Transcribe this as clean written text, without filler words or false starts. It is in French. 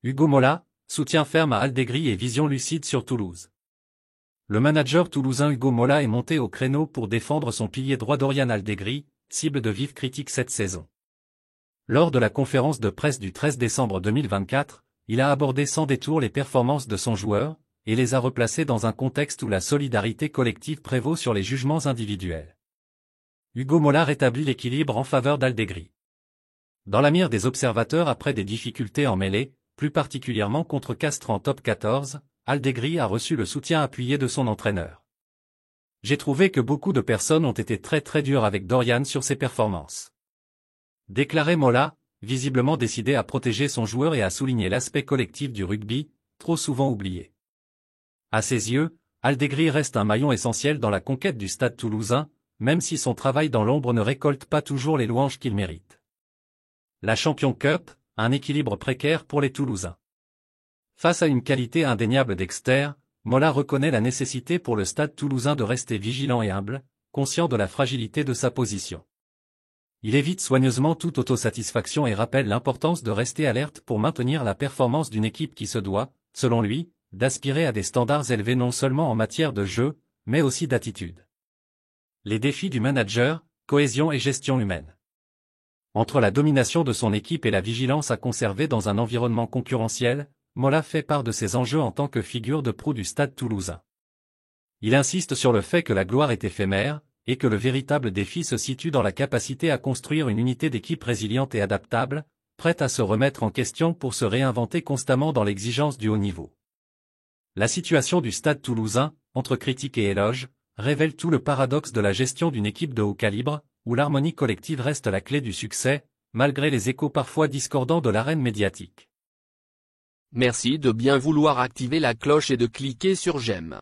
Hugo Mola, soutien ferme à Allegri et vision lucide sur Toulouse. Le manager toulousain Hugo Mola est monté au créneau pour défendre son pilier droit Dorian Allegri, cible de vives critiques cette saison. Lors de la conférence de presse du 13 décembre 2024, il a abordé sans détour les performances de son joueur, et les a replacées dans un contexte où la solidarité collective prévaut sur les jugements individuels. Hugo Mola rétablit l'équilibre en faveur d'Allegri. Dans la mire des observateurs après des difficultés en mêlée, plus particulièrement contre Castres en top 14, Allegri a reçu le soutien appuyé de son entraîneur. J'ai trouvé que beaucoup de personnes ont été très dures avec Dorian sur ses performances. Déclarait Mola, visiblement décidé à protéger son joueur et à souligner l'aspect collectif du rugby, trop souvent oublié. À ses yeux, Allegri reste un maillon essentiel dans la conquête du stade toulousain, même si son travail dans l'ombre ne récolte pas toujours les louanges qu'il mérite. La Champions Cup, un équilibre précaire pour les Toulousains. Face à une qualité indéniable d'Exter, Mola reconnaît la nécessité pour le stade toulousain de rester vigilant et humble, conscient de la fragilité de sa position. Il évite soigneusement toute autosatisfaction et rappelle l'importance de rester alerte pour maintenir la performance d'une équipe qui se doit, selon lui, d'aspirer à des standards élevés non seulement en matière de jeu, mais aussi d'attitude. Les défis du manager, cohésion et gestion humaine. Entre la domination de son équipe et la vigilance à conserver dans un environnement concurrentiel, Mola fait part de ses enjeux en tant que figure de proue du stade toulousain. Il insiste sur le fait que la gloire est éphémère, et que le véritable défi se situe dans la capacité à construire une unité d'équipe résiliente et adaptable, prête à se remettre en question pour se réinventer constamment dans l'exigence du haut niveau. La situation du stade toulousain, entre critiques et éloges, révèle tout le paradoxe de la gestion d'une équipe de haut calibre, où l'harmonie collective reste la clé du succès, malgré les échos parfois discordants de l'arène médiatique. Merci de bien vouloir activer la cloche et de cliquer sur j'aime.